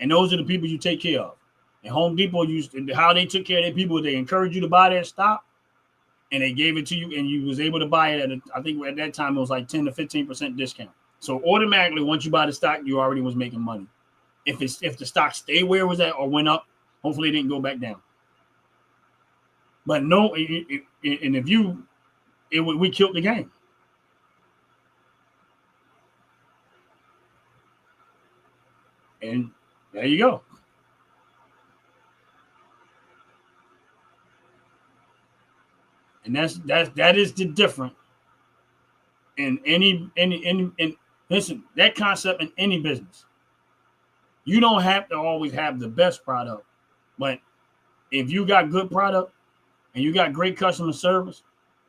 And those are the people you take care of. And Home Depot how they took care of their people, they encouraged you to buy their stock, and they gave it to you, and you was able to buy it I think at that time it was like 10 to 15% discount. So automatically, once you buy the stock, you already was making money. If the stock stayed where it was at or went up, hopefully it didn't go back down. But no, we killed the game. And there you go. And that is the difference in any listen, that concept in any business. You don't have to always have the best product, but if you got good product and you got great customer service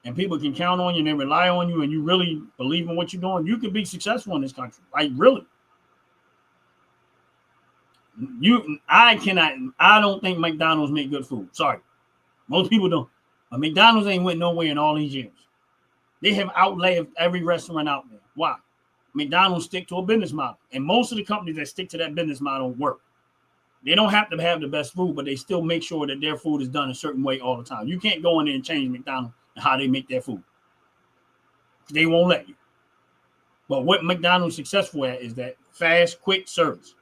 and people can count on you and they rely on you and you really believe in what you're doing, you can be successful in this country. Like really. I don't think McDonald's make good food. Sorry. Most people don't. But McDonald's ain't went nowhere in all these years. They have outlived every restaurant out there. Why? McDonald's stick to a business model. And most of the companies that stick to that business model work. They don't have to have the best food, but they still make sure that their food is done a certain way all the time. You can't go in there and change McDonald's and how they make their food. They won't let you. But what McDonald's is successful at is that fast, quick service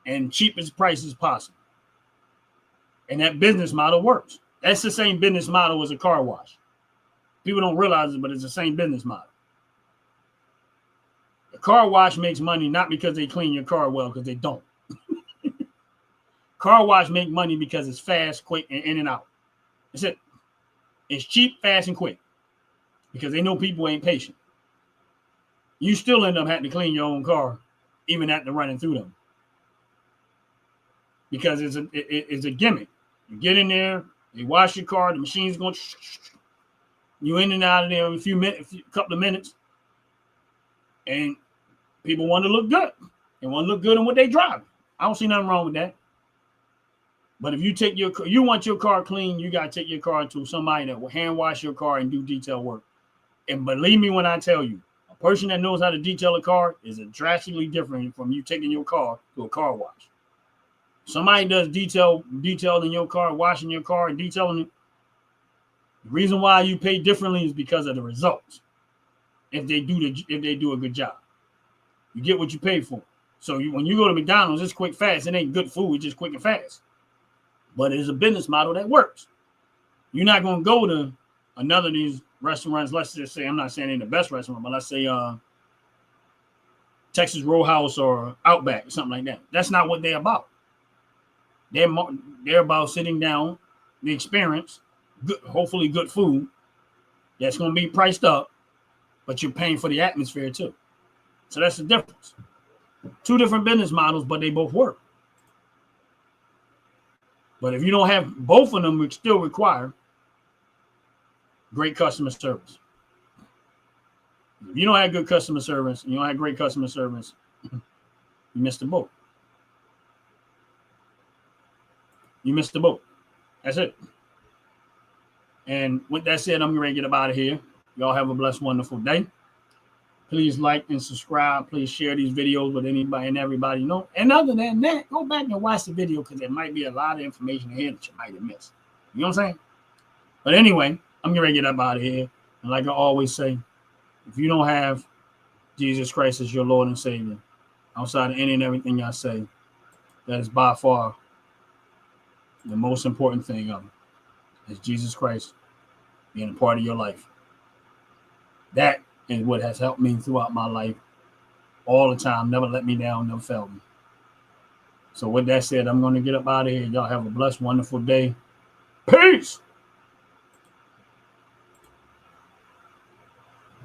and cheapest prices possible. And that business model works. That's the same business model as a car wash. People don't realize it, but it's the same business model. The car wash makes money not because they clean your car well, because they don't. Car wash make money because it's fast, quick, and in and out. That's it. It's cheap, fast, and quick. Because they know people ain't patient. You still end up having to clean your own car, even after running through them. Because it's a gimmick. You get in there, they wash your car, the machine's going, you in and out of there in a couple of minutes, and people want to look good. They want to look good in what they drive. I don't see nothing wrong with that. But if you want your car clean, you got to take your car to somebody that will hand wash your car and do detail work. And believe me when I tell you, a person that knows how to detail a car is drastically different from you taking your car to a car wash. Somebody does detailing your car, washing your car, and detailing it. The reason why you pay differently is because of the results. If they do a good job, you get what you pay for. So when you go to McDonald's, it's quick, fast. It ain't good food. It's just quick and fast. But it's a business model that works. You're not going to go to another of these restaurants. Let's just say, I'm not saying they're the best restaurant, but let's say Texas Roadhouse or Outback or something like that. That's not what they're about. They're about sitting down, the experience, hopefully good food that's going to be priced up, but you're paying for the atmosphere too. So that's the difference. Two different business models, but they both work. But if you don't have both of them, we still require great customer service. If you don't have good customer service, you don't have great customer service, you missed the boat. You missed the boat. That's it. And with that said, I'm ready to get up out of here. Y'all have a blessed, wonderful day. Please like and subscribe. Please share these videos with anybody and everybody you know. And other than that, go back and watch the video because there might be a lot of information here that you might have missed. You know what I'm saying? But anyway, I'm ready to get up out of here. And like I always say, if you don't have Jesus Christ as your Lord and Savior, outside of any and everything I say, that is by far the most important thing of it is Jesus Christ being a part of your life. That is what has helped me throughout my life all the time. Never let me down, never failed me. So with that said, I'm going to get up out of here. Y'all have a blessed, wonderful day. Peace.